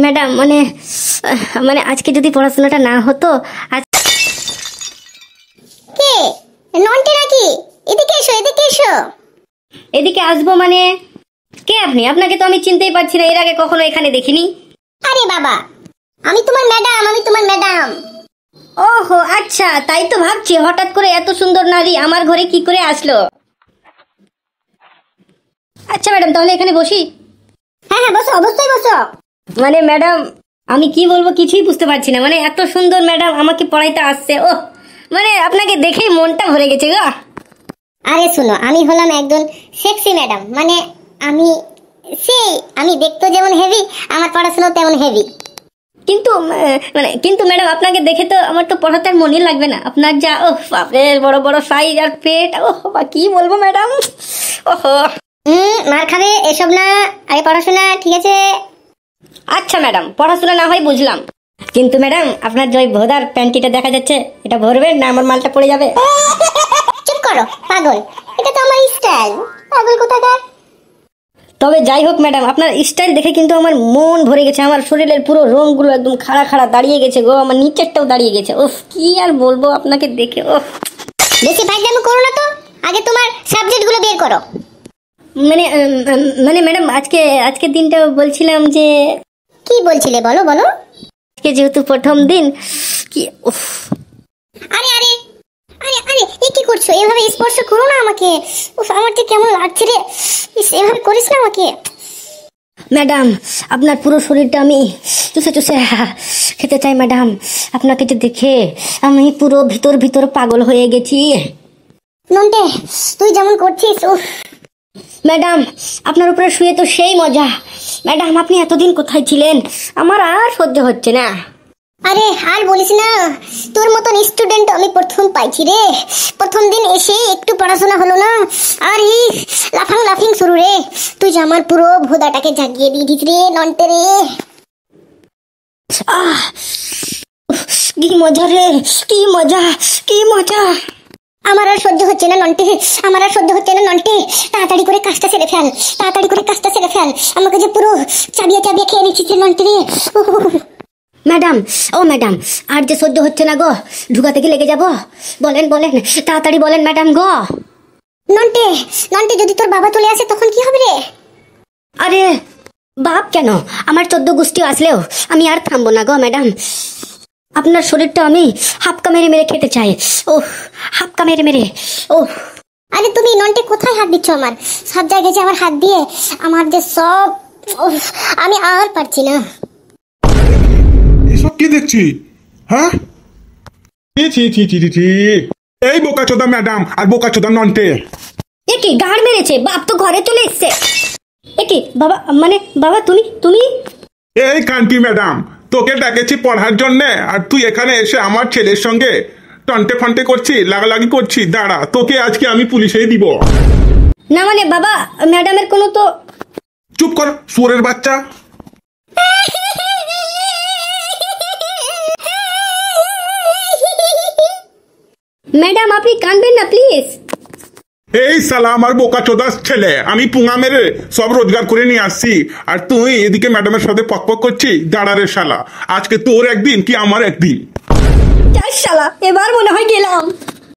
Madam মানে মানে আজকে যদি পড়াশোনাটা না হতো কে নন্টে নাকি? এদিকে এসো, এদিকে এসো। এদিকে আসবো মানে? কে আপনি? আপনাকে তো আমি চিনতেই পারছি না, এর আগে কখনো এখানে দেখিনি। আরে বাবা, আমি তোমার ম্যাডাম, আমি তোমার ম্যাডাম। ওহো আচ্ছা, তাই তো ভাবছি হঠাৎ করে এত সুন্দর নারী আমার ঘরে কি করে আসলো। আচ্ছা ম্যাডাম, তাহলে এখানে বসি? হ্যাঁ হ্যাঁ, বসো, অবশ্যই বসো। মানে ম্যাডাম আমি কি বলবো কিছুই বুঝতে পারছি না, মানে এত সুন্দর ম্যাডাম আমাকে পড়াইতে আসছে, ও মানে আপনাকে দেখেই মনটা ভরে গেছে গো। আরে শুনো, আমি হলাম একজন সেক্সি ম্যাডাম, মানে আমি আমি দেখতে যেমন হেভি, আমার পড়াশোনা তেমন হেভি। কিন্তু ম্যাডাম আপনাকে দেখে তো আমার তো পড়াতে আর মনে লাগবে না, আপনার যা ও বাপরে বড় বড় সাইজ আর পেট, ও কি বলবো ম্যাডাম। ওহো মার খাবে এসব না, আগে পড়াশোনা, ঠিক আছে? আচ্ছা ম্যাডাম, পড়াশোনা না হয় বুঝলাম, কিন্তু ম্যাডাম আপনার যে ভোদার প্যান্টিটা দেখা যাচ্ছে, এটা ভরবেন না আমার মালটা পড়ে যাবে? চুপ করো পাগল, এটা তো আমার স্টাইল, পাগল কোথাকার। তবে যাই হোক ম্যাডাম, আপনার স্টাইল দেখে কিন্তু আমার মন ভরে গেছে, আমার শরীরের পুরো রোমগুলো একদম খাড়া খাড়া দাঁড়িয়ে গেছে গো, আমার নিচেরটাও দাঁড়িয়ে গেছে। ওফ কি আর বলবো আপনাকে দেখে। ও বেশি ফাইজলামি করো না তো, আগে তোমার সাবজেক্টগুলো বের করো। মানে মানে ম্যাডাম আজকে দিনটা বলছিলাম যে। কি বলছিলে বলো বলো। আজকে যেহেতু প্রথম দিন কি উফ। আরে আরে আরে আরে এ কি করছো? এভাবে স্পর্শ করো না আমাকে, উফ আমার যে কেমন লাগছে রে, এভাবে করিস না আমাকে। ম্যাডাম আপনার পুরো শরীরটা আমি চুষে চুষে খেতে চাই ম্যাডাম, আপনাকে যে দেখে আমি পুরো ভিতর ভিতর পাগল হয়ে গেছি। নন্টে তুই যেমন করছিস, উফ। ম্যাডাম আপনার উপরে শুয়ে তো সেই মজা, ম্যাডাম আপনি এতদিন কোথায় ছিলেন, আমার আর সহ্য হচ্ছে না। আরে আর বলিস না, তোর মতন স্টুডেন্ট আমি প্রথম পাইছি রে। প্রথম দিন এসে একটু পড়াশোনা হলো না, আর এই লাফিং শুরু রে। তুই যে আমার পুরো ভোদাটাকে জাগিয়ে দিয়েছিস রে নন্টে রে। কি মজা রে, কি মজা, কি মজা। আমার আর সহ্য হচ্ছে না নন্টে, আমার আর সহ্য হচ্ছে না নন্টে। তাড়াতাড়ি করে কাজটা সেরে ফেল, তাড়াতাড়ি করে কাজটা সেরে ফেল, আমাকে যে পুরো চাবিয়ে চাবিয়ে খেয়ে নিচ্ছিস রে নন্টে রে। ম্যাডাম ও ম্যাডাম, আর যে সহ্য হচ্ছে না গো, ঢুকাতে কি লেগে যাব? বলেন বলেন তাড়াতাড়ি বলেন ম্যাডাম গো। নন্টে নন্টে যদি তোর বাবা চলে আসে তখন কি হবে রে? আরে বাপ কেন, আমার 14 গোষ্ঠী আসলেও আমি আর থামবো না গো ম্যাডাম, আপনার শরীরটা আমি হাপকা মেরে মেরে খেতে চাই, ও হাপকা মেরে মেরে। ও আরে তুমি নন্টে কোথায় হাত দিচ্ছ? আমার সব জায়গায় যে আমার হাত দিয়ে আমার যে সব, আমি আর পারছি না। এসব কি দেখছি? হ্যাঁ এই বোকাচোদা ম্যাডাম আর বোকাচোদা নন্টে। এ কি গাড় মেরেছে, বাপ তো ঘরে চলে এসছে। এ কি বাবা, মানে বাবা তুমি? এই কান্তি ম্যাডাম, তোকে ডেকেছি পড়ার জন্য, আর তুই এখানে এসে আমার ছেলের সঙ্গে টন্টে ফন্টে করছি, লাগালাগি করছি। দাঁড়া, তোকে আজকে আমি পুলিশে দিব। না মানে বাবা, ম্যাডামের কোনো তো। চুপ কর সুরের বাচ্চা। ম্যাডাম আপনি কাঁদবেন না প্লিজ। এই শালা আমার বোকাচোদা ছেলে, আমি পুঙা মেরে সব রোজগার করে নিয়ে আসছি, আর তুই এদিকে ম্যাডামের সাথে পক করছি। দাঁড়া রে শালা, আজকে তোর একদিন কি আমার একদিন। শালা এবার মনে হয় গেলাম।